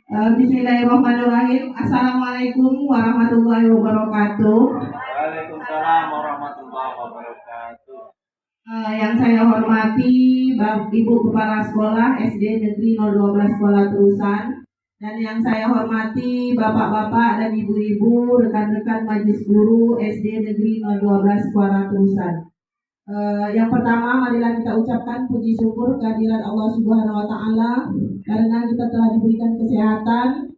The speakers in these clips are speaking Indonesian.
Bismillahirrahmanirrahim. Assalamualaikum warahmatullahi wabarakatuh. Waalaikumsalam warahmatullahi wabarakatuh. Yang saya hormati Ibu Kepala Sekolah SD Negeri 012 Sekolah Terusan, dan yang saya hormati Bapak-bapak dan Ibu-ibu, rekan-rekan Majelis Guru SD Negeri 012 Sekolah Terusan. Yang pertama, marilah kita ucapkan puji syukur kehadirat Allah Subhanahu wa Ta'ala karena kita telah diberikan kesehatan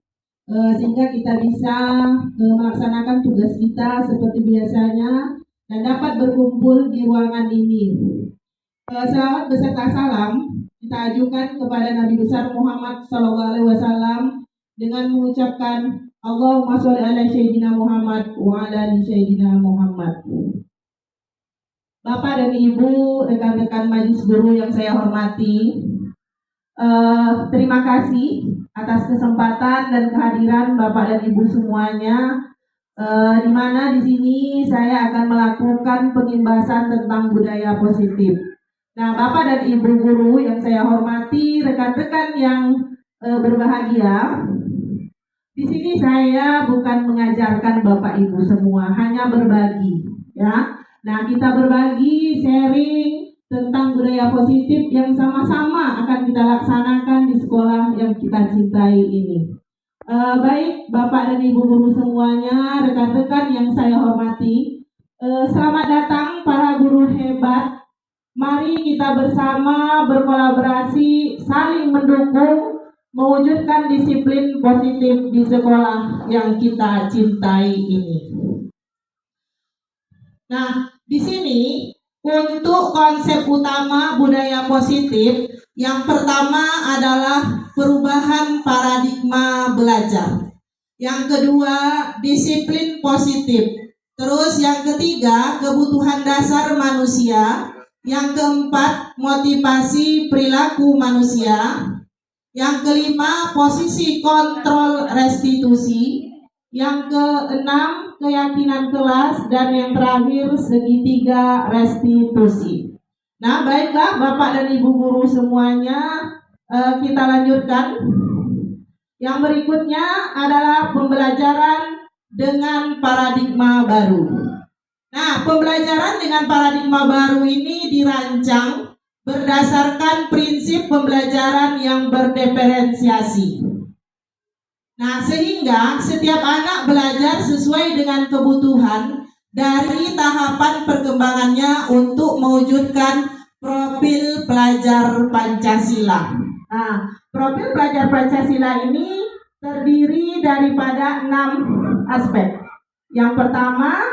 sehingga kita bisa melaksanakan tugas kita seperti biasanya dan dapat berkumpul di ruangan ini. Selawat beserta salam kita ajukan kepada Nabi besar Muhammad SAW dengan mengucapkan Allahumma sholli ala Sayyidina Muhammad wa ala ali Sayyidina Muhammad. Bapak dan Ibu, rekan-rekan Majelis Guru yang saya hormati, terima kasih atas kesempatan dan kehadiran Bapak dan Ibu semuanya, di mana di sini saya akan melakukan pengimbasan tentang budaya positif. Nah, Bapak dan Ibu guru yang saya hormati, rekan-rekan yang berbahagia, di sini saya bukan mengajarkan Bapak Ibu semua, hanya berbagi, ya. Nah, kita berbagi, sharing tentang budaya positif yang sama-sama akan kita laksanakan di sekolah yang kita cintai ini. Baik Bapak dan Ibu guru semuanya, rekan-rekan yang saya hormati, selamat datang para guru hebat. Mari kita bersama berkolaborasi, saling mendukung, mewujudkan disiplin positif di sekolah yang kita cintai ini. Nah, di sini untuk konsep utama budaya positif, yang pertama adalah perubahan paradigma belajar. Yang kedua, disiplin positif. Terus yang ketiga, kebutuhan dasar manusia. Yang keempat, motivasi perilaku manusia. Yang kelima, posisi kontrol restitusi. Yang keenam, keyakinan kelas, dan yang terakhir segitiga restitusi. Nah, baiklah Bapak dan Ibu guru semuanya, kita lanjutkan. Yang berikutnya adalah pembelajaran dengan paradigma baru. Nah, pembelajaran dengan paradigma baru ini dirancang berdasarkan prinsip pembelajaran yang berdiferensiasi. Nah, sehingga setiap anak belajar sesuai dengan kebutuhan dari tahapan perkembangannya untuk mewujudkan profil pelajar Pancasila. Nah, profil pelajar Pancasila ini terdiri daripada 6 aspek. Yang pertama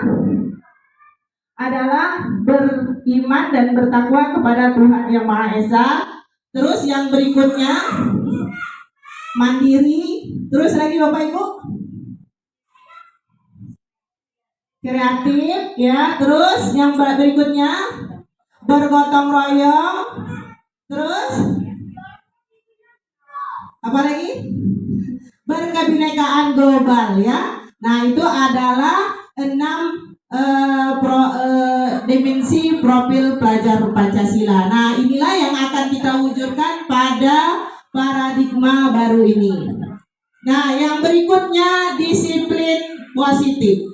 adalah beriman dan bertakwa kepada Tuhan Yang Maha Esa. Terus yang berikutnya mandiri. Terus lagi Bapak Ibu, kreatif, ya. Terus yang berikutnya bergotong royong. Terus apa lagi? Berkebinekaan global, ya. Nah, itu adalah 6 dimensi profil pelajar Pancasila. Nah, inilah yang akan kita wujudkan pada paradigma baru ini. Nah, yang berikutnya disiplin positif.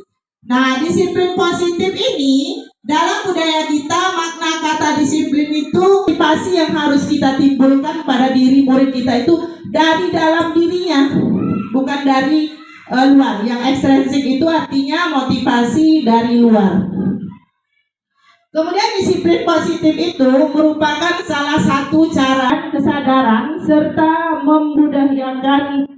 Nah, disiplin positif ini dalam budaya kita, makna kata disiplin itu motivasi yang harus kita timbulkan pada diri murid kita itu dari dalam dirinya, bukan dari luar. Yang ekstrinsik itu artinya motivasi dari luar. Kemudian disiplin positif itu merupakan salah satu cara kesadaran serta membudayakan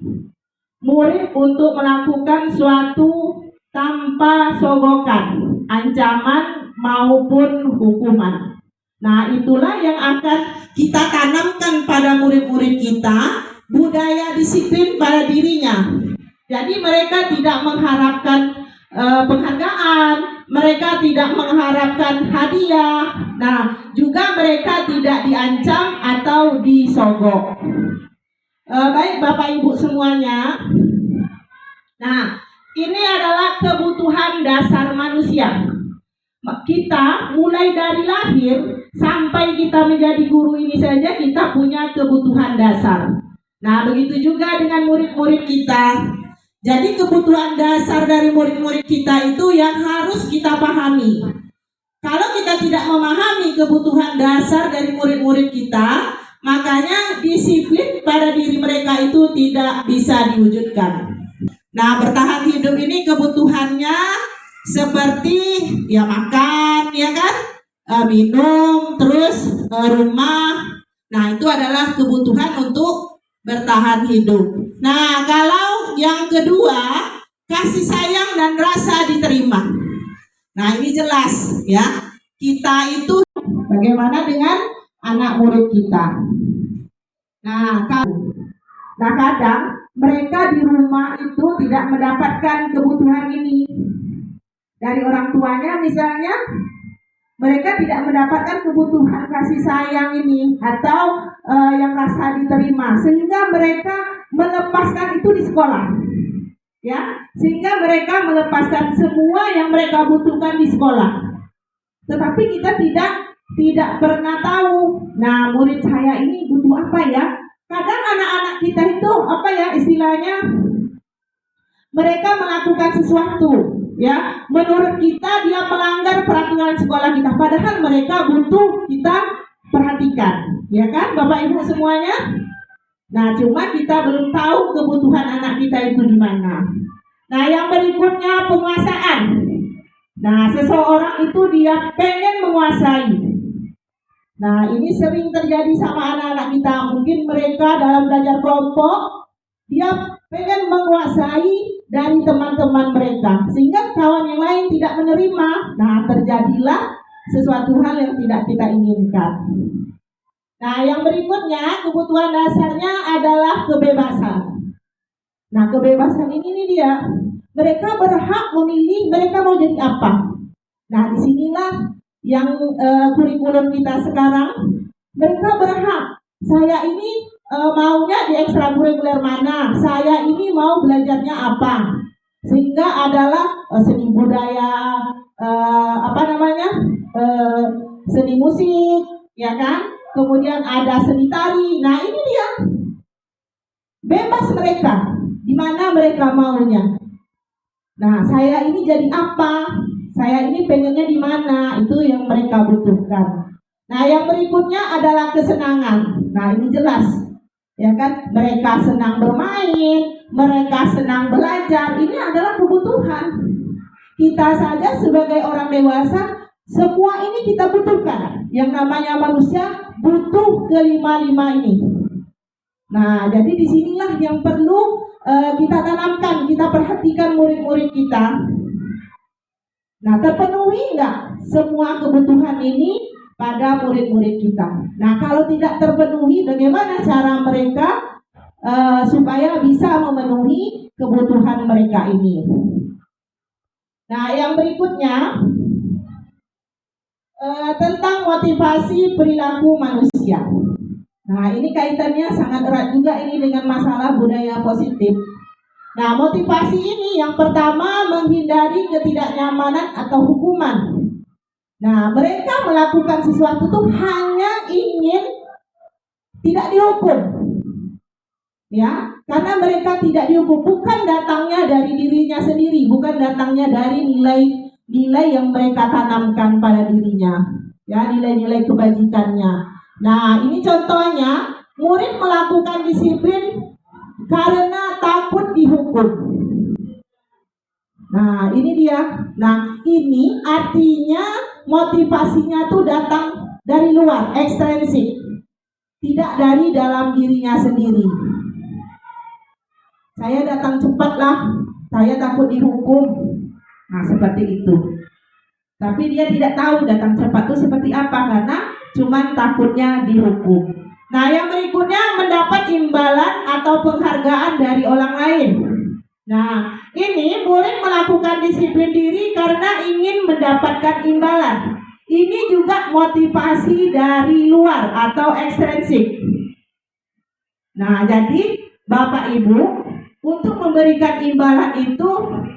murid untuk melakukan suatu tanpa sogokan, ancaman maupun hukuman. Nah, itulah yang akan kita tanamkan pada murid-murid kita, budaya disiplin pada dirinya. Jadi mereka tidak mengharapkan penghargaan, mereka tidak mengharapkan hadiah. Nah, juga mereka tidak diancam atau disogok. Baik Bapak Ibu semuanya. Nah, ini adalah kebutuhan dasar manusia. Kita mulai dari lahir sampai kita menjadi guru ini saja kita punya kebutuhan dasar. Nah, begitu juga dengan murid-murid kita. Jadi kebutuhan dasar dari murid-murid kita itu yang harus kita pahami. Kalau kita tidak memahami kebutuhan dasar dari murid-murid kita, makanya disiplin pada diri mereka itu tidak bisa diwujudkan. Nah, bertahan hidup ini kebutuhannya seperti ya makan, ya kan, minum, terus rumah. Nah, itu adalah kebutuhan untuk bertahan hidup. Nah, kalau yang kedua, kasih sayang dan rasa diterima. Nah, ini jelas ya. Kita itu bagaimana dengan anak murid kita. Nah, kadang mereka di rumah itu tidak mendapatkan kebutuhan ini dari orang tuanya, misalnya mereka tidak mendapatkan kebutuhan kasih sayang ini atau yang rasa diterima, sehingga mereka melepaskan itu di sekolah, ya, sehingga mereka melepaskan semua yang mereka butuhkan di sekolah. Tetapi kita tidak pernah tahu. Nah, murid saya ini butuh apa ya? Kadang anak-anak kita itu apa ya istilahnya? Mereka melakukan sesuatu, ya. Menurut kita dia melanggar peraturan sekolah kita, padahal mereka butuh kita perhatikan, ya kan, Bapak Ibu semuanya. Nah, cuma kita belum tahu kebutuhan anak kita itu di mana. Nah, yang berikutnya penguasaan. Nah, seseorang itu dia pengen menguasai. Nah, ini sering terjadi sama anak-anak kita. Mungkin mereka dalam belajar kelompok, dia pengen menguasai dari teman-teman mereka, sehingga kawan yang lain tidak menerima. Nah, terjadilah sesuatu hal yang tidak kita inginkan. Nah, yang berikutnya kebutuhan dasarnya adalah kebebasan. Nah, kebebasan ini nih dia. Mereka berhak memilih mereka mau jadi apa. Nah, disinilah yang kurikulum kita sekarang. Mereka berhak. Saya ini maunya di ekstrakurikuler mana. Saya ini mau belajarnya apa. Sehingga adalah seni budaya, seni musik, ya kan. Kemudian ada seni tari. Nah, ini dia. Bebas mereka. Di mana mereka maunya. Nah, saya ini jadi apa? Saya ini pengennya di mana? Itu yang mereka butuhkan. Nah, yang berikutnya adalah kesenangan. Nah, ini jelas. Ya kan? Mereka senang bermain, mereka senang belajar. Ini adalah kebutuhan. Kita saja sebagai orang dewasa, semua ini kita butuhkan. Yang namanya manusia butuh kelima-lima ini. Nah, jadi disinilah yang perlu kita tanamkan, kita perhatikan murid-murid kita. Nah, terpenuhi nggak semua kebutuhan ini pada murid-murid kita? Nah, kalau tidak terpenuhi, bagaimana cara mereka supaya bisa memenuhi kebutuhan mereka ini? Nah, yang berikutnya tentang motivasi perilaku manusia. Nah, ini kaitannya sangat erat juga ini dengan masalah budaya positif. Nah, motivasi ini yang pertama menghindari ketidaknyamanan atau hukuman. Nah, mereka melakukan sesuatu itu hanya ingin tidak dihukum. Ya, karena mereka tidak dihukum bukan datangnya dari dirinya sendiri, bukan datangnya dari nilai-nilai yang mereka tanamkan pada dirinya. Ya, nilai-nilai kebajikannya. Nah, ini contohnya, murid melakukan disiplin karena takut dihukum. Nah, ini dia. Nah, ini artinya motivasinya tuh datang dari luar, ekstrinsik. Tidak dari dalam dirinya sendiri. Saya datang cepatlah, saya takut dihukum. Nah, seperti itu. Tapi dia tidak tahu datang cepat itu seperti apa karena cuman takutnya dihukum. Nah, yang berikutnya mendapat imbalan atau penghargaan dari orang lain. Nah, ini murid melakukan disiplin diri karena ingin mendapatkan imbalan. Ini juga motivasi dari luar atau ekstrinsik. Nah, jadi Bapak Ibu, untuk memberikan imbalan itu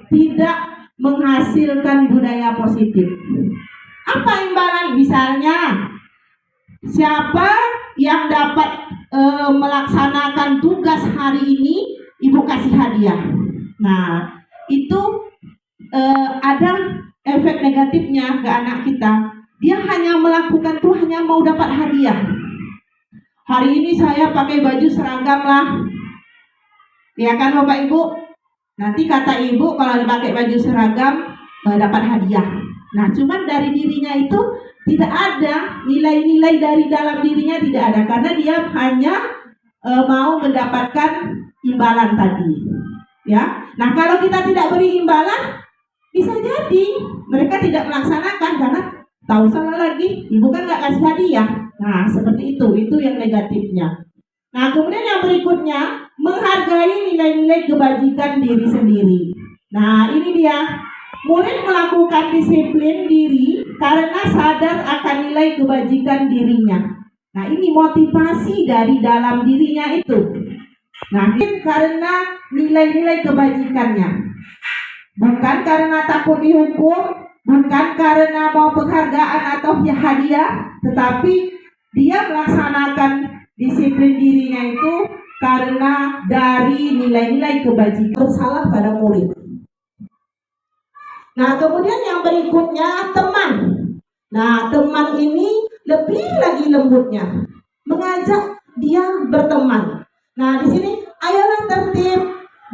tidak menghasilkan budaya positif. Apa imbalan? Misalnya, siapa yang dapat melaksanakan tugas hari ini, Ibu kasih hadiah. Nah, itu ada efek negatifnya ke anak kita. Dia hanya melakukan tuh hanya mau dapat hadiah. Hari ini saya pakai baju seragam lah. Ya kan Bapak Ibu? Nanti kata Ibu kalau pakai baju seragam dapat hadiah. Nah, cuman dari dirinya itu tidak ada nilai-nilai dari dalam dirinya tidak ada karena dia hanya mau mendapatkan imbalan tadi. Ya. Nah, kalau kita tidak beri imbalan, bisa jadi mereka tidak melaksanakan karena tahu salah lagi, Ibu kan nggak kasih hadiah. Nah, seperti itu yang negatifnya. Nah, kemudian yang berikutnya, menghargai nilai-nilai kebajikan diri sendiri. Nah, ini dia. Murid melakukan disiplin diri karena sadar akan nilai kebajikan dirinya. Nah, ini motivasi dari dalam dirinya itu. Nah, ini karena nilai-nilai kebajikannya. Bukan karena takut dihukum, bukan karena mau penghargaan atau hadiah, tetapi dia melaksanakan disiplin dirinya itu karena dari nilai-nilai kebajikan bersalah pada murid. Nah, kemudian yang berikutnya teman. Nah, teman ini lebih lagi lembutnya, mengajak dia berteman. Nah, di sini ayolah tertib,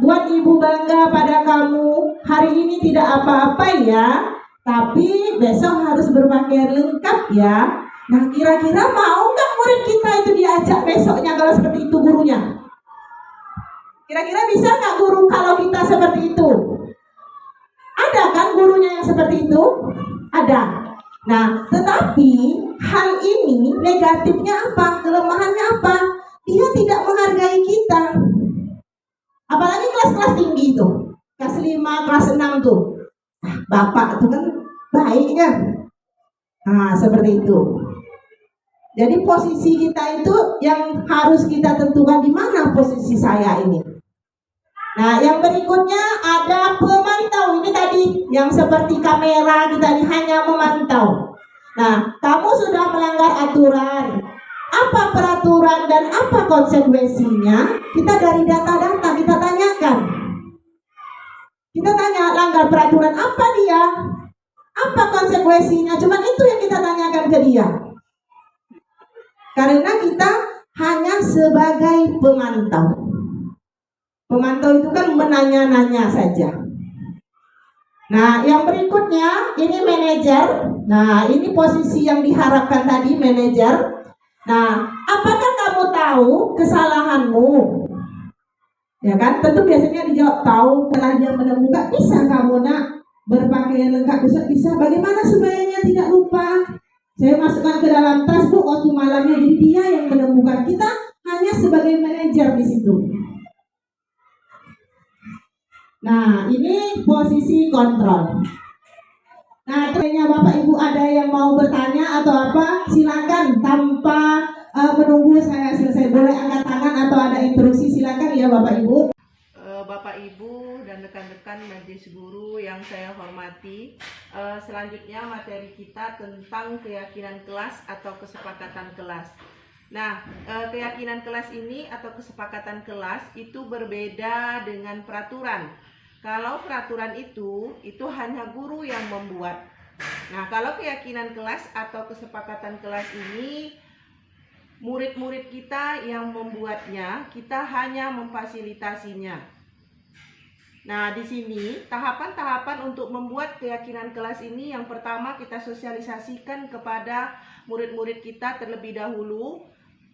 buat ibu bangga pada kamu. Hari ini tidak apa-apa ya, tapi besok harus berpakaian lengkap ya. Nah, kira-kira mau nggak murid kita itu diajak besoknya kalau seperti itu gurunya? Kira-kira bisa nggak guru kalau kita seperti itu? Ada kan gurunya yang seperti itu? Ada. Nah, tetapi hal ini negatifnya apa? Kelemahannya apa? Dia tidak menghargai kita. Apalagi kelas-kelas tinggi itu. Kelas 5, kelas 6 tuh. Nah, Bapak itu kan baik kan? Nah, seperti itu. Jadi posisi kita itu yang harus kita tentukan di mana posisi saya ini. Nah, yang berikutnya ada pemantau. Ini tadi yang seperti kamera kita ini hanya memantau. Nah, kamu sudah melanggar aturan. Apa peraturan dan apa konsekuensinya? Kita dari data-data kita tanyakan. Kita tanya langgar peraturan apa dia? Apa konsekuensinya? Cuman itu yang kita tanyakan ke dia. Karena kita hanya sebagai pemantau. Pemantau itu kan menanya-nanya saja. Nah, yang berikutnya ini manajer. Nah, ini posisi yang diharapkan tadi manajer. Nah, apakah kamu tahu kesalahanmu? Ya kan, tentu biasanya dijawab tahu. Setelah dia menemukan, bisa kamu nak berpakaian lengkap, bisa. Bagaimana supaya tidak lupa? Saya masukkan ke dalam tas bu waktu malamnya. Jadi dia yang menemukan. Kita hanya sebagai manajer di situ. Nah, ini posisi kontrol. Nah, kayaknya Bapak Ibu ada yang mau bertanya atau apa, silakan tanpa menunggu saya selesai. Boleh angkat tangan atau ada instruksi, silakan ya Bapak Ibu. Bapak Ibu dan rekan-rekan Majelis Guru yang saya hormati, selanjutnya materi kita tentang keyakinan kelas atau kesepakatan kelas. Nah, keyakinan kelas ini atau kesepakatan kelas itu berbeda dengan peraturan. Kalau peraturan itu hanya guru yang membuat. Nah, kalau keyakinan kelas atau kesepakatan kelas ini murid-murid kita yang membuatnya, kita hanya memfasilitasinya. Nah, di sini tahapan-tahapan untuk membuat keyakinan kelas ini, yang pertama kita sosialisasikan kepada murid-murid kita terlebih dahulu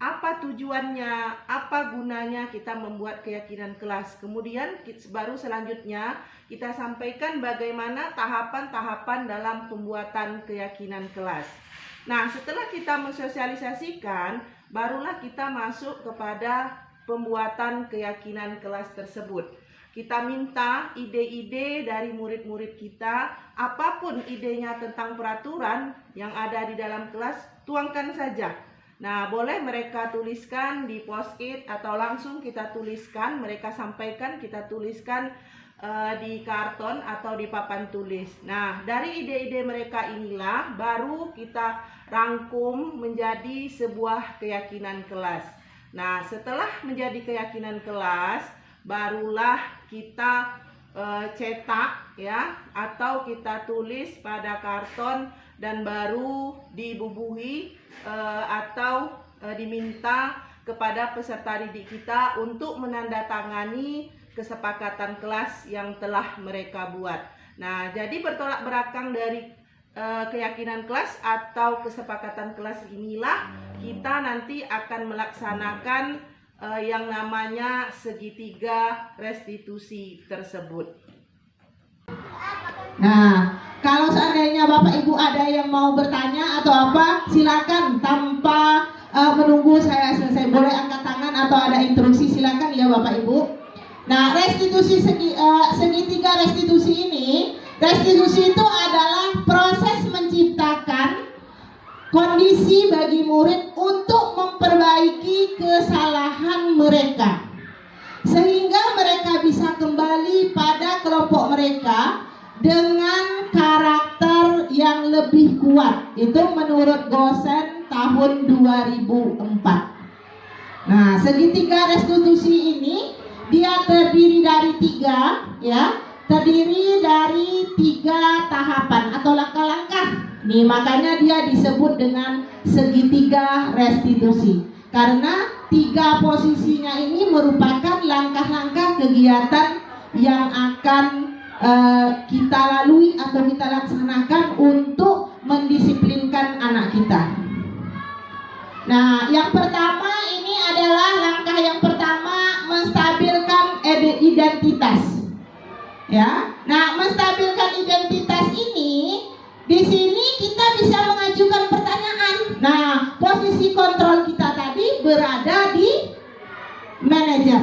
apa tujuannya, apa gunanya kita membuat keyakinan kelas. Kemudian baru selanjutnya kita sampaikan bagaimana tahapan-tahapan dalam pembuatan keyakinan kelas. Nah, setelah kita mensosialisasikan, barulah kita masuk kepada pembuatan keyakinan kelas tersebut. Kita minta ide-ide dari murid-murid kita, apapun idenya tentang peraturan yang ada di dalam kelas, tuangkan saja. Nah, boleh mereka tuliskan di post-it atau langsung kita tuliskan, mereka sampaikan, kita tuliskan di karton atau di papan tulis. Nah, dari ide-ide mereka inilah baru kita rangkum menjadi sebuah keyakinan kelas. Nah, setelah menjadi keyakinan kelas, barulah kita cetak ya, atau kita tulis pada karton dan baru dibubuhi atau diminta kepada peserta didik kita untuk menandatangani kesepakatan kelas yang telah mereka buat. Nah, jadi bertolak belakang dari keyakinan kelas atau kesepakatan kelas inilah kita nanti akan melaksanakan yang namanya segitiga restitusi tersebut. Nah, kalau seandainya Bapak Ibu ada yang mau bertanya atau apa, silakan tanpa menunggu saya selesai. Boleh angkat tangan atau ada instruksi, silakan ya Bapak Ibu. Nah, restitusi segitiga restitusi ini, restitusi itu adalah proses menciptakan kondisi bagi murid untuk memperbaiki kesalahan mereka, sehingga mereka bisa kembali pada kelompok mereka dengan karakter yang lebih kuat. Itu menurut Gosen tahun 2004. Nah, segitiga restitusi ini dia terdiri dari tiga tahapan atau langkah-langkah. Nih, makanya dia disebut dengan segitiga restitusi, karena tiga posisinya ini merupakan langkah-langkah kegiatan yang akan kita lalui atau kita laksanakan untuk mendisiplinkan anak kita. Nah, yang pertama ini adalah langkah yang pertama, menstabilkan identitas. Ya, nah menstabilkan identitas ini, di sini kita bisa mengajukan pertanyaan. Nah, posisi kontrol kita tadi berada di manajer.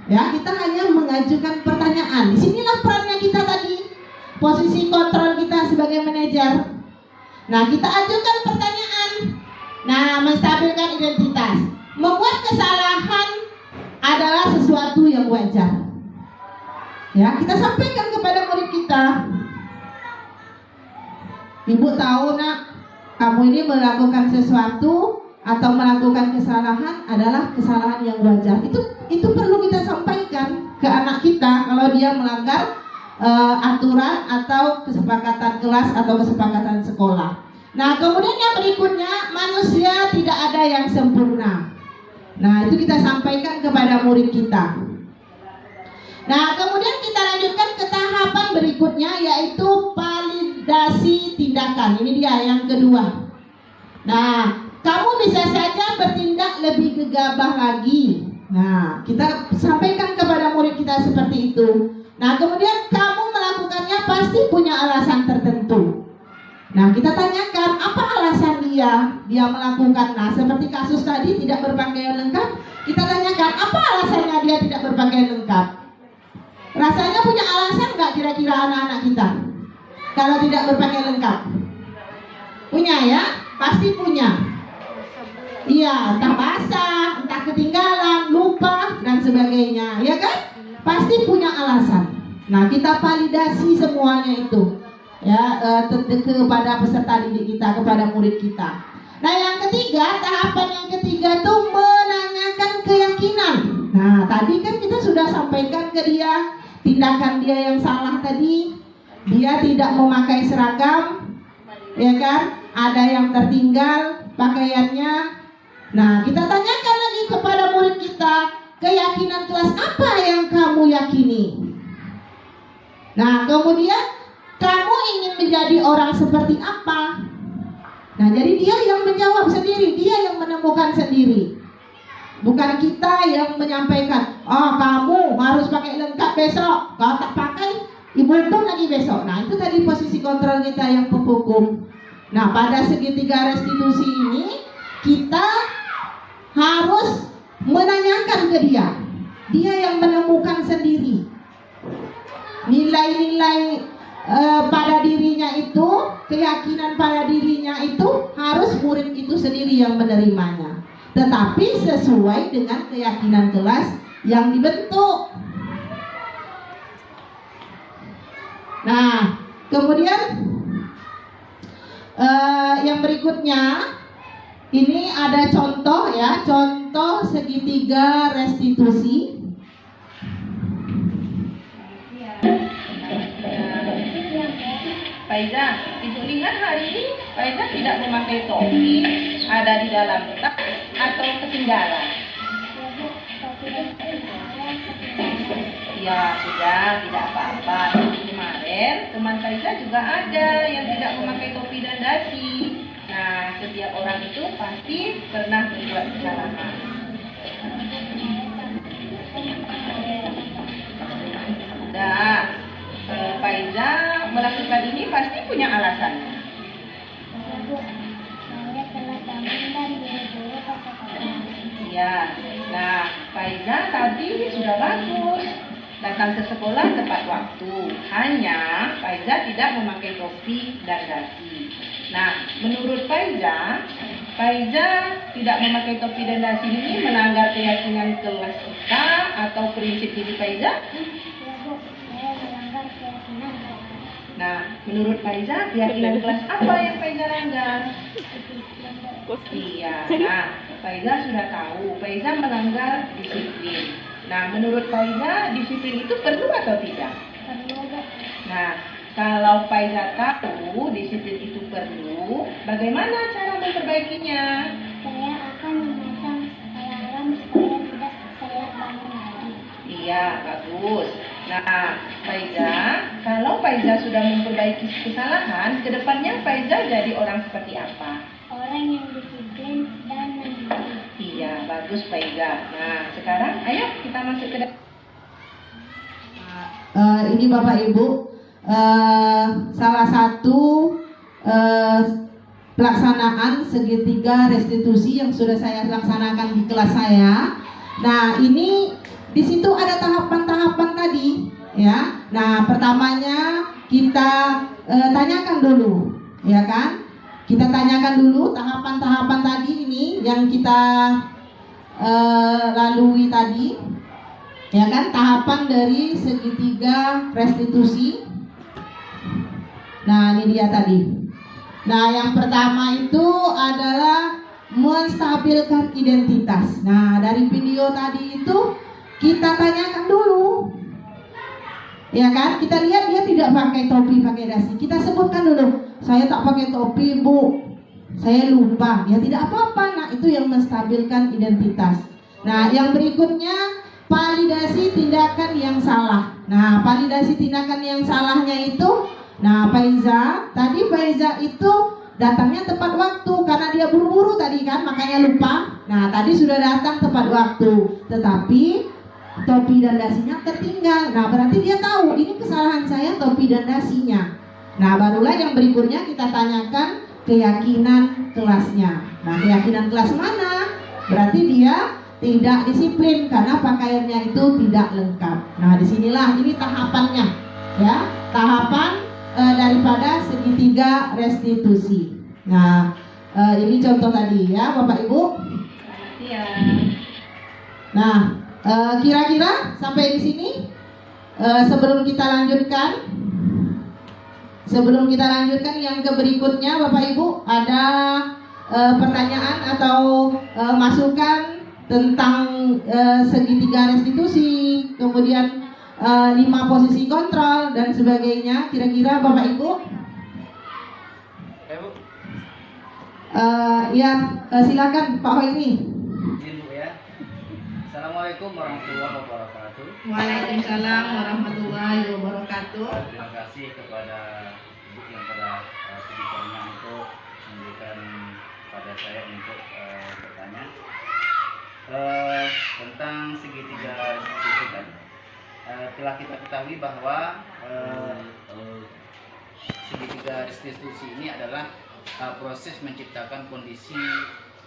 Ya, kita hanya mengajukan pertanyaan. Disinilah perannya kita tadi. Posisi kontrol kita sebagai manajer. Nah, kita ajukan pertanyaan. Nah, menstabilkan identitas. Membuat kesalahan adalah sesuatu yang wajar. Ya, kita sampaikan kepada murid kita. Ibu tahu nak, kamu ini melakukan sesuatu atau melakukan kesalahan adalah kesalahan yang wajar. Itu perlu kita sampaikan ke anak kita kalau dia melanggar aturan atau kesepakatan kelas atau kesepakatan sekolah. Nah, kemudian yang berikutnya, manusia tidak ada yang sempurna. Nah, itu kita sampaikan kepada murid kita. Nah, kemudian kita lanjutkan ke tahapan berikutnya, yaitu validasi tindakan. Ini dia yang kedua. Nah, kamu bisa saja bertindak lebih gegabah lagi. Nah, kita sampaikan kepada murid kita seperti itu. Nah, kemudian kamu melakukannya pasti punya alasan tertentu. Nah, kita tanyakan apa alasan dia melakukan. Nah, seperti kasus tadi tidak berpakaian lengkap, kita tanyakan apa alasannya dia tidak berpakaian lengkap. Rasanya punya alasan nggak kira-kira anak-anak kita? kalau tidak berpakaian lengkap? Punya ya? Pasti punya. Iya, entah basah, entah ketinggalan, lupa, dan sebagainya, ya kan? Pasti punya alasan. Nah, kita validasi semuanya itu, ya, kepada peserta didik kita, kepada murid kita. Nah, yang ketiga, tahapan yang ketiga itu menanyakan keyakinan. Nah, tadi kan kita sudah sampaikan ke dia tindakan dia yang salah tadi. Dia tidak memakai seragam, ya kan? Ada yang tertinggal pakaiannya. Nah, kita tanyakan lagi kepada murid kita, keyakinan kelas apa yang kamu yakini? Nah, kemudian kamu ingin menjadi orang seperti apa? Nah, jadi dia yang menjawab sendiri, dia yang menemukan sendiri. Bukan kita yang menyampaikan, kamu harus pakai lengkap besok, kalau tak pakai, ibu pun lagi besok. Nah, itu tadi posisi kontrol kita yang penghukum. Nah, pada segitiga restitusi ini, kita harus menanyakan ke dia. Dia yang menemukan sendiri. Nilai-nilai pada dirinya itu, keyakinan pada dirinya itu harus murid itu sendiri yang menerimanya, tetapi sesuai dengan keyakinan kelas yang dibentuk. Nah, kemudian yang berikutnya ini ada contoh ya, contoh segitiga restitusi. Faiza, ibu lihat hari ini Faiza tidak memakai topi, ada di dalam tas atau ketinggalan? Ya sudah, tidak apa-apa. Kemarin teman Faiza juga ada yang tidak memakai topi dan dasi. Nah, setiap orang itu pasti pernah berbuat kesalahan. Sudah. Faiza melakukan ini pasti punya alasannya. Ya, nah Faiza tadi sudah bagus, datang ke sekolah tepat waktu. Hanya Faiza tidak memakai topi dan dasi. Nah, menurut Faiza tidak memakai topi dan dasi ini melanggar keyakinan kelas kita atau prinsip diri Faiza? Nah, menurut Faiza, keyakinan kelas apa yang Faiza langgar? Iya, nah, Faiza sudah tahu, Faiza melanggar disiplin. Nah, menurut Faiza, disiplin itu perlu atau tidak? Nah, kalau Faiza tahu disiplin itu perlu, bagaimana cara memperbaikinya? Saya akan memasang alarm supaya tidak telat bangun lagi. Iya, bagus. Nah, Faiza, kalau Faiza sudah memperbaiki kesalahan, kedepannya Faiza jadi orang seperti apa? Orang yang disiplin dan mandiri. Iya, bagus Faiza. Nah, sekarang ayo kita masuk ke dalam. Ini Bapak Ibu, salah satu pelaksanaan segitiga restitusi yang sudah saya laksanakan di kelas saya. Nah, ini di situ ada tahapan-tahapan tadi, ya. Nah, pertamanya kita tanyakan dulu, ya kan? Kita tanyakan dulu tahapan-tahapan tadi ini yang kita lalui tadi, ya kan? Tahapan dari segitiga restitusi. Nah, ini dia tadi. Nah, yang pertama itu adalah menstabilkan identitas. Nah, dari video tadi itu kita tanyakan dulu, ya kan? Kita lihat dia tidak pakai topi, pakai dasi. Kita sebutkan dulu, saya tak pakai topi bu, saya lupa. Ya tidak apa-apa. Nah, itu yang menstabilkan identitas. Nah, yang berikutnya validasi tindakan yang salah. Nah, validasi tindakan yang salahnya itu, nah Faiza itu datangnya tepat waktu karena dia buru-buru tadi kan, makanya lupa. Nah, tadi sudah datang tepat waktu, tetapi topi dan dasinya tertinggal. Nah, berarti dia tahu ini kesalahan saya topi dan dasinya. Nah, barulah yang berikutnya kita tanyakan keyakinan kelasnya. Nah, keyakinan kelas mana? Berarti dia tidak disiplin karena pakaiannya itu tidak lengkap. Nah, disinilah ini tahapannya, ya. Tahapan daripada segitiga restitusi. Nah, ini contoh tadi ya Bapak Ibu. Iya. Nah, kira-kira sampai di sini. Sebelum kita lanjutkan yang ke berikutnya, Bapak Ibu, ada pertanyaan atau masukan tentang segitiga restitusi, kemudian 5 posisi kontrol dan sebagainya. Kira-kira Bapak Ibu? Ya, silakan Pak Hoiri. Izin Bu ya. Assalamualaikum warahmatullahi wabarakatuh. Waalaikumsalam warahmatullahi wabarakatuh. Terima kasih kepada Ibu yang telah berkenan untuk memberikan pada saya untuk bertanya tentang segitiga restitusi kan. Telah kita ketahui bahwa segitiga restitusi ini adalah proses menciptakan kondisi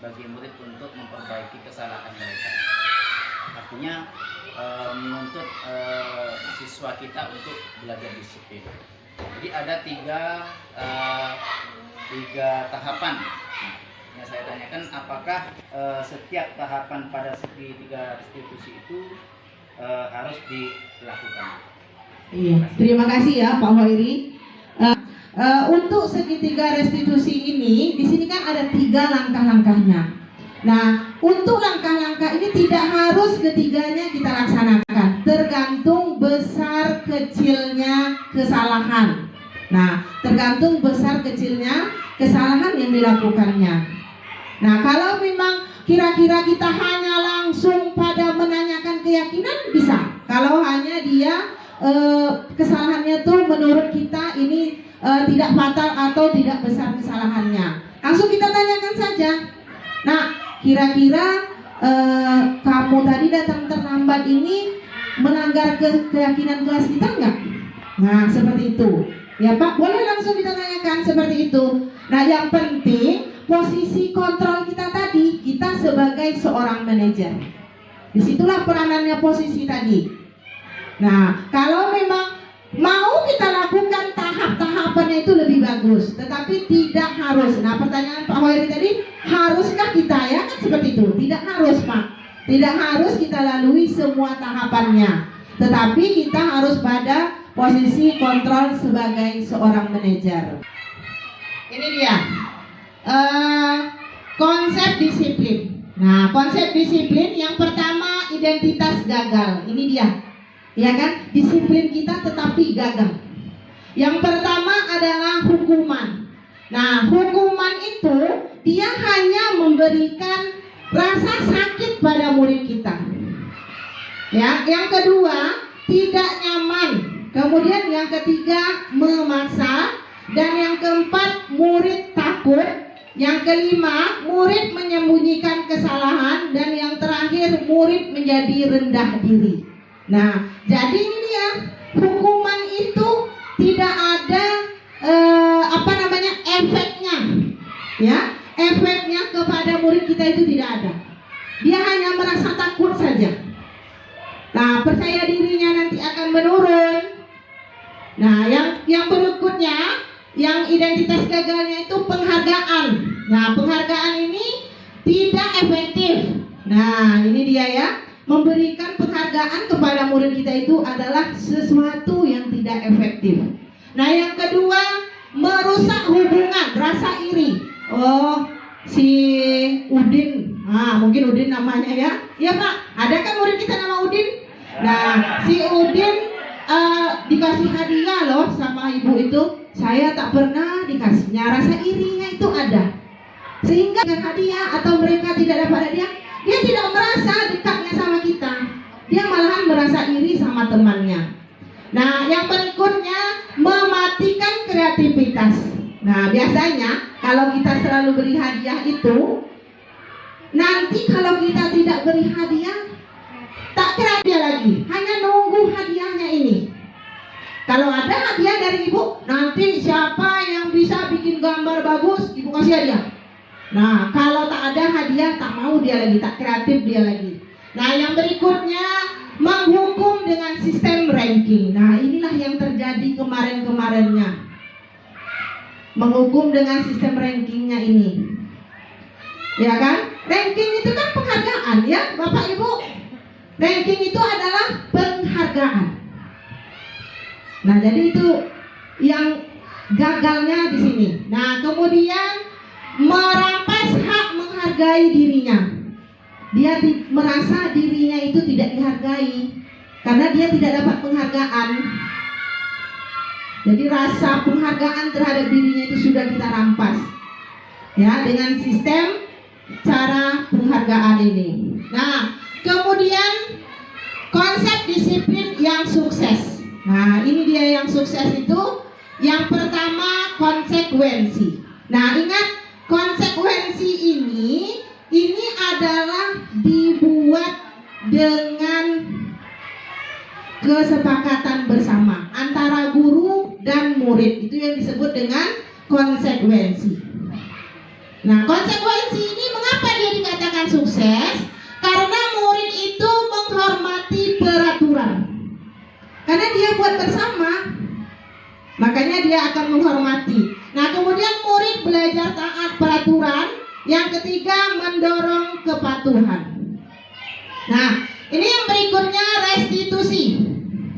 bagi murid untuk memperbaiki kesalahan mereka. Artinya menuntut siswa kita untuk belajar disiplin. Jadi ada tiga tahapan. Yang saya tanyakan, apakah setiap tahapan pada segitiga restitusi itu harus dilakukan? Iya, terima kasih ya Pak Hoiri. Untuk segitiga restitusi ini, di sini kan ada 3 langkah-langkahnya. Nah, untuk langkah-langkah ini tidak harus ketiganya kita laksanakan, tergantung besar kecilnya kesalahan. Nah, tergantung besar kecilnya kesalahan yang dilakukannya. Nah, kalau memang kira-kira kita hanya langsung pada menanyakan keyakinan bisa. Kalau hanya dia kesalahannya tuh menurut kita ini tidak fatal atau tidak besar kesalahannya, langsung kita tanyakan saja. Nah, kira-kira kamu tadi datang terlambat ini melanggar keyakinan kelas kita enggak? Nah, seperti itu. Ya Pak, boleh langsung kita tanyakan seperti itu. Nah, yang penting posisi kontrol kita tadi, kita sebagai seorang manajer. Disitulah peranannya posisi tadi. Nah, kalau memang mau kita lakukan tahap-tahapannya itu lebih bagus, tetapi tidak harus. Nah, pertanyaan Pak Hoiri tadi, haruskah kita ya? Kan seperti itu. Tidak harus Pak. Tidak harus kita lalui semua tahapannya, tetapi kita harus pada posisi kontrol sebagai seorang manajer. Ini dia konsep disiplin. Nah, konsep disiplin yang pertama, identitas gagal. Ini dia. Ya kan, disiplin kita tetapi gagal. Yang pertama adalah hukuman. Nah, hukuman itu dia hanya memberikan rasa sakit pada murid kita. Ya, yang kedua tidak nyaman. Kemudian yang ketiga memaksa, dan yang keempat murid takut. Yang kelima murid menyembunyikan kesalahan, dan yang terakhir murid menjadi rendah diri. Nah, jadi ini dia, hukuman itu tidak ada efeknya, ya, efeknya kepada murid kita itu tidak ada. Dia hanya merasa takut saja. Nah, percaya dirinya nanti akan menurun. Nah, yang berikutnya, yang identitas gagalnya itu penghargaan. Nah, penghargaan ini tidak efektif. Nah, ini dia ya. Memberikan penghargaan kepada murid kita itu adalah sesuatu yang tidak efektif. Nah, yang kedua, merusak hubungan, rasa iri. Oh, si Udin, mungkin Udin namanya ya. Ya Pak, ada kan murid kita nama Udin? Nah, si Udin dikasih hadiah loh sama ibu itu. Saya tak pernah dikasihnya, rasa irinya itu ada. Sehingga dengan hadiah atau mereka tidak dapat hadiah, dia tidak merasa dekatnya sama kita. Dia malahan merasa iri sama temannya. Nah, yang berikutnya, mematikan kreativitas. Nah, biasanya kalau kita selalu beri hadiah itu, nanti kalau kita tidak beri hadiah, tak kreatif lagi, hanya nunggu hadiahnya ini. Kalau ada hadiah dari ibu, nanti siapa yang bisa bikin gambar bagus, ibu kasih hadiah. Nah, kalau tak ada hadiah, tak mau dia lagi, tak kreatif dia lagi. Nah, yang berikutnya, menghukum dengan sistem ranking. Nah, inilah yang terjadi kemarin-kemarinnya. menghukum dengan sistem rankingnya ini. Ya kan? Ranking itu kan penghargaan ya Bapak Ibu. Ranking itu adalah penghargaan. Nah, jadi itu yang gagalnya di sini. Nah, kemudian merampas hak menghargai dirinya. Dia merasa dirinya itu tidak dihargai karena dia tidak dapat penghargaan. Jadi rasa penghargaan terhadap dirinya itu sudah kita rampas. Ya, dengan sistem cara penghargaan ini. Nah, kemudian konsep disiplin yang sukses. Nah, ini dia yang sukses itu. Yang pertama, konsekuensi. Nah, ingat konsekuensi ini adalah dibuat dengan kesepakatan bersama antara guru dan murid. Itu yang disebut dengan konsekuensi. Nah, konsekuensi ini mengapa dia dikatakan sukses? Karena murid itu menghormati peraturan. Karena dia buat bersama, makanya dia akan menghormati. Nah, kemudian murid belajar taat peraturan. Yang ketiga, mendorong kepatuhan. Nah, ini yang berikutnya restitusi.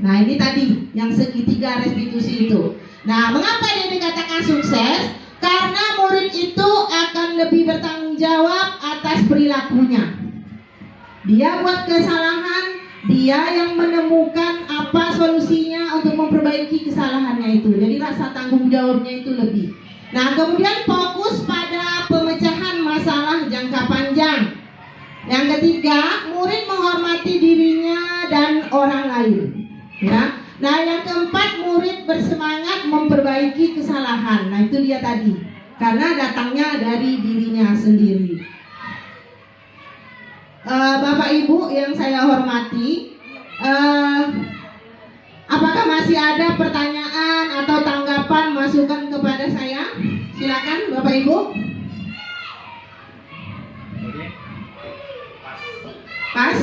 Nah, ini tadi yang segitiga restitusi itu. Nah, mengapa dia dikatakan sukses? Karena murid itu akan lebih bertanggung jawab atas perilakunya. Dia buat kesalahan, dia yang menemukan apa solusinya untuk memperbaiki kesalahannya itu. Jadi rasa tanggung jawabnya itu lebih. Nah, kemudian fokus pada pemecahan masalah jangka panjang. Yang ketiga, murid menghormati dirinya dan orang lain. Ya. Nah, yang keempat, murid bersemangat memperbaiki kesalahan. Nah, itu dia tadi. Karena datangnya dari dirinya sendiri. Bapak Ibu yang saya hormati, apakah masih ada pertanyaan atau tanggapan masukan kepada saya? Silakan Bapak Ibu. Pas?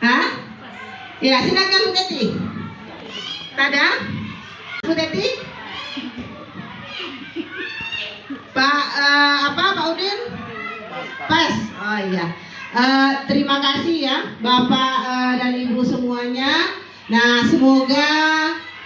Hah? Ya, silakan Bu Teti. Ada? Bu Teti? Pak Udin? Pas. Oh iya. Terima kasih ya Bapak dan Ibu semuanya. Nah, semoga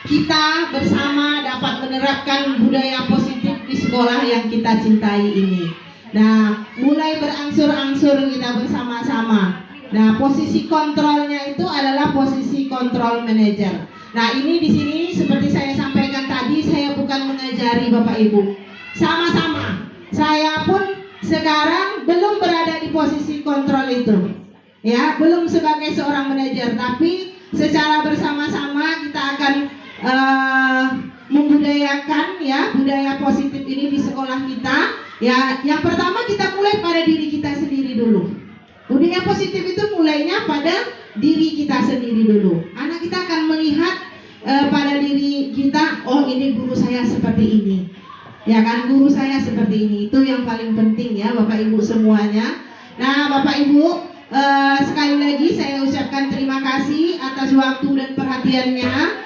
kita bersama dapat menerapkan budaya positif di sekolah yang kita cintai ini. Nah, mulai berangsur-angsur kita bersama-sama. Nah, posisi kontrolnya itu adalah posisi kontrol manajer. Nah, ini di sini seperti saya sampaikan tadi, saya bukan mengajari Bapak Ibu. Sama-sama. Saya pun sekarang belum berada di posisi kontrol itu. Ya, belum sebagai seorang manajer, tapi secara bersama-sama kita akan membudayakan ya budaya positif ini di sekolah kita. Ya, yang pertama kita mulai pada diri kita sendiri dulu. Budaya positif itu mulainya pada diri kita sendiri dulu. Anak kita akan melihat pada diri kita, oh ini guru saya seperti ini. Ya kan, guru saya seperti ini. Itu yang paling penting ya Bapak Ibu semuanya. Nah, Bapak Ibu, sekali lagi saya ucapkan terima kasih atas waktu dan perhatiannya.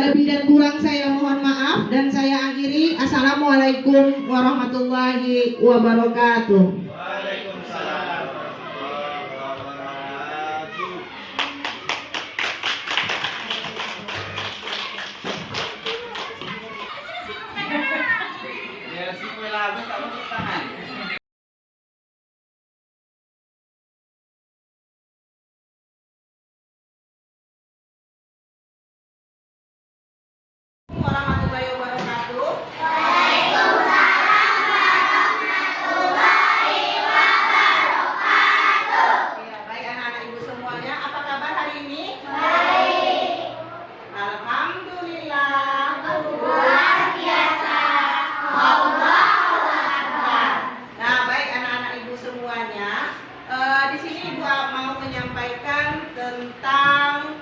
Lebih dan kurang saya mohon maaf dan saya akhiri. Assalamualaikum warahmatullahi wabarakatuh. Waalaikumsalam warahmatullahi wabarakatuh. Ya, si kue lagu tak mau tangan. Warahmatullahi wabarakatuh. Ya, baik anak-anak Ibu semuanya, apa kabar hari ini? Baik. Alhamdulillah. Luar biasa. Allahu Akbar. Nah, baik anak-anak Ibu semuanya, di sini Ibu mau menyampaikan tentang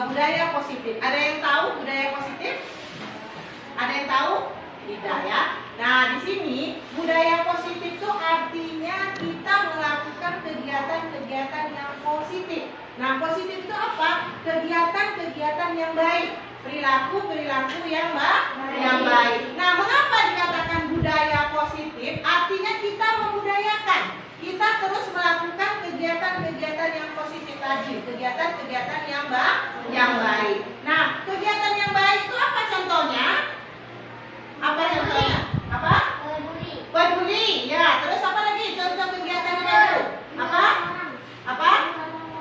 budaya positif. Ada yang tahu budaya positif? Ada yang tahu? Tidak ya. Nah, di sini budaya positif itu artinya kita melakukan kegiatan-kegiatan yang positif. Nah, positif itu apa? Kegiatan-kegiatan yang baik, perilaku-perilaku yang baik. rajin, kegiatan-kegiatan yang baik. Nah, kegiatan yang baik itu apa contohnya? Apa contohnya? Apa? Peduli. Ya, terus apa lagi? Contoh kegiatan yang baik. Apa? Apa?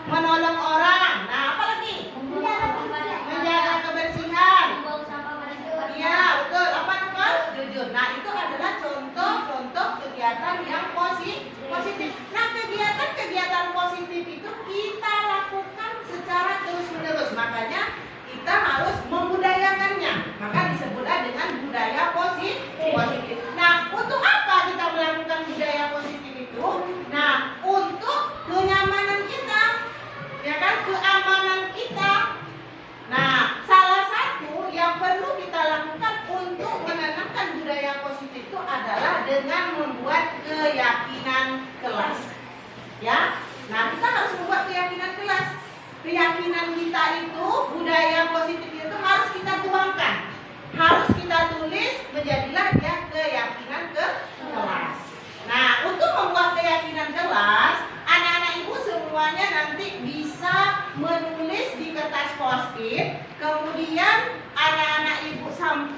Menolong orang. Nah, apa lagi? Menjaga kebersihan. Iya, betul. Apa namanya? Jujur. Nah, itu adalah contoh-contoh kegiatan yang positif. Nah, kegiatan-kegiatan positif itu kita lakukan secara terus-menerus. Makanya kita harus membudayakannya. Maka disebutlah dengan budaya positif. Nah, untuk apa kita melakukan budaya positif itu? Nah, untuk kenyamanan kita, ya kan, keamanan kita. Nah, salah satu yang perlu kita lakukan untuk menanamkan budaya positif itu adalah dengan membuat keyakinan kelas. Ya, nah kita harus membuat keyakinan kelas. Keyakinan kita itu, budaya positif itu harus kita tuangkan, harus kita tulis, menjadilah dia keyakinan kelas. Nah, untuk membuat keyakinan kelas, anak-anak ibu semuanya nanti bisa menulis di kertas post-it, kemudian anak-anak ibu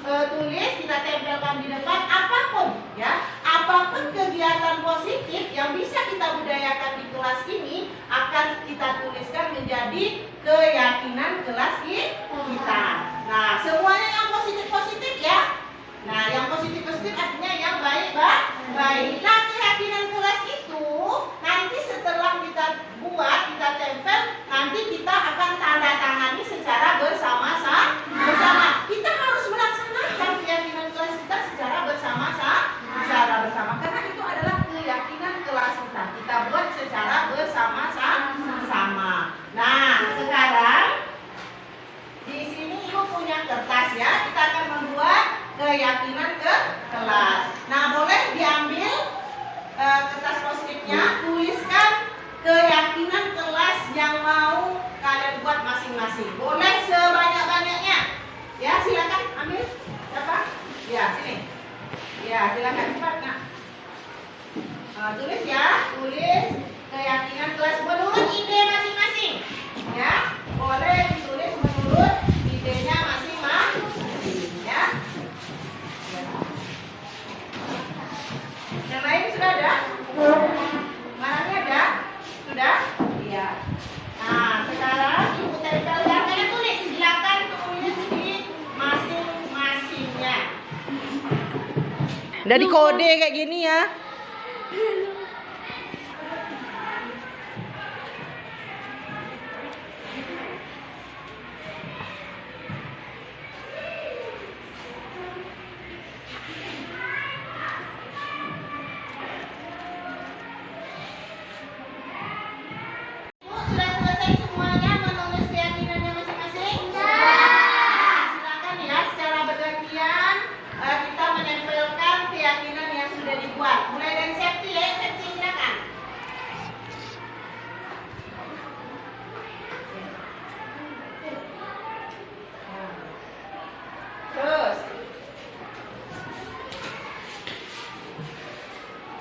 tulis, kita tempelkan di depan, apapun ya, apapun kegiatan positif yang bisa kita budayakan di kelas ini akan kita tuliskan menjadi keyakinan kelas kita. Nah, semuanya yang positif-positif ya. Nah, yang positif-positif artinya yang baik. Nah, keyakinan kelas itu nanti setelah kita buat, kita tempel, nanti kita akan tanda tangani secara bersama. Kita harus melaksanakan keyakinan kelas kita secara bersama. Karena itu adalah keyakinan kelas kita. Kita buat secara bersama-sama. Nah, sekarang di sini ibu punya kertas ya. Kita akan membuat keyakinan kelas. Nah, boleh diambil kertas post-itnya, tuliskan keyakinan kelas yang mau kalian buat masing-masing. Boleh sebanyak-banyaknya. Ya, silakan ambil. Siapa? Ya, sini. Ya, silakan cepat, Nak. Tulis ya, tulis keyakinan kelas menurut ide masing-masing. Ya, boleh ditulis menurut idenya masing-masing. Ya. Yang lain sudah ada? Marahnya ada? Sudah? Iya. Nah, sekarang ibu tempelkan, kalian tulis. Silakan tulis di masing-masingnya. Dari kode kayak gini ya. Sudah selesai semuanya menulis keyakinannya masing-masing? Silakan ya, secara bergantian kita menempelkan keyakinan yang sudah dibuat. Mulai dari Septi ya, Septi silakan. Terus.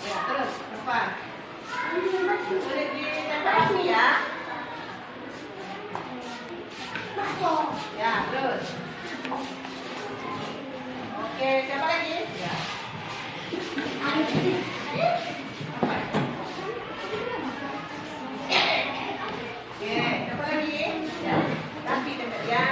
Ya, terus. Apa? Boleh ditempel lagi ya. Ya, terus. Oke, siapa lagi? Ya. Oke, siapa lagi? Ya. Tapi tempel ya.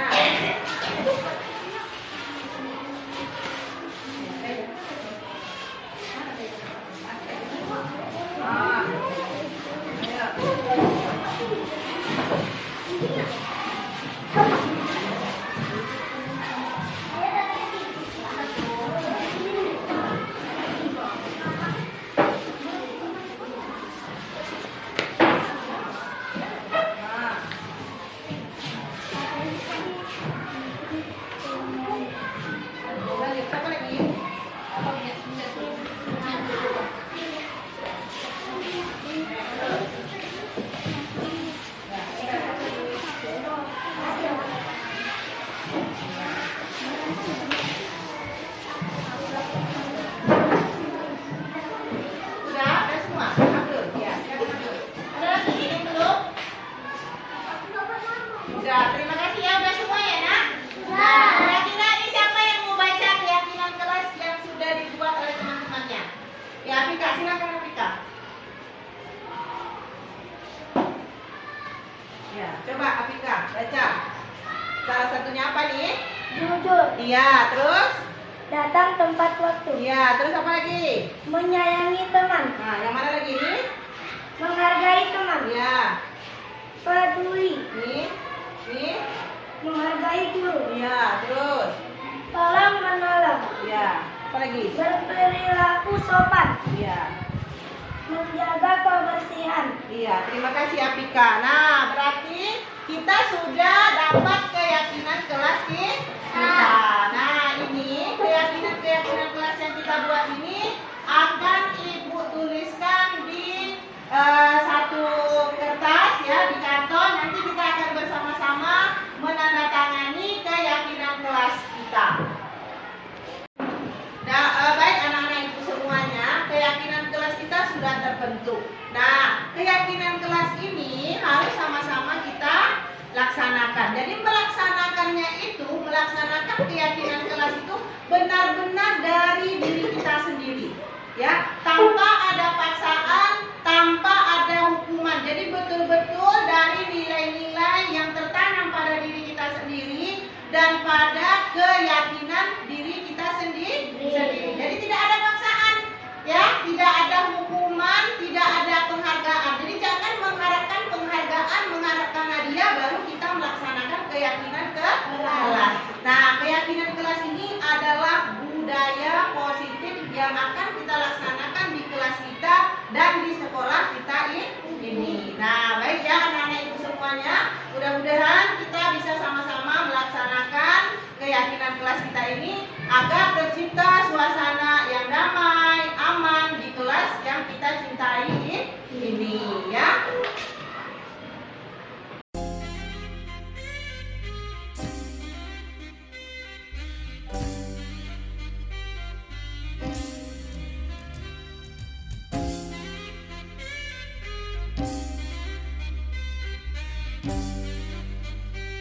Iya, terus? Datang tempat waktu. Iya, terus apa lagi? Menyayangi teman. Nah, yang mana lagi ini? Menghargai teman. Iya. Peduli. Nih. Menghargai guru. Iya, terus? Tolong menolong. Iya. Apa lagi? Berperilaku sopan. Iya. Menjaga kebersihan. Iya, terima kasih Apika. Nah, berarti kita sudah dapat keyakinan kelas kita. Nah, ini keyakinan kelas yang kita buat ini akan Ibu tuliskan di satu kertas ya, di karton. Nanti kita akan bersama-sama menandatangani keyakinan kelas kita. Nah, baik anak-anak Ibu semuanya, keyakinan kelas kita sudah terbentuk. Nah, keyakinan kelas ini harus sama-sama kita laksanakan. Jadi melaksanakan keyakinan kelas itu benar-benar dari diri kita sendiri, ya, tanpa ada paksaan, tanpa ada hukuman. Jadi betul-betul dari nilai-nilai yang tertanam pada diri kita sendiri dan pada keyakinan diri kita sendiri. Jadi tidak ada paksaan, ya, tidak ada hukuman, tidak ada penghargaan. Jadi jangan mengharapkan penghargaan, mengharapkan hadiah baru kita melaksanakan keyakinan kelas. Nah, keyakinan kelas ini adalah budaya positif yang akan kita laksanakan di kelas kita dan di sekolah kita ini. Nah, baik ya anak-anak Ibu semuanya, mudah-mudahan kita bisa sama-sama melaksanakan keyakinan kelas kita ini agar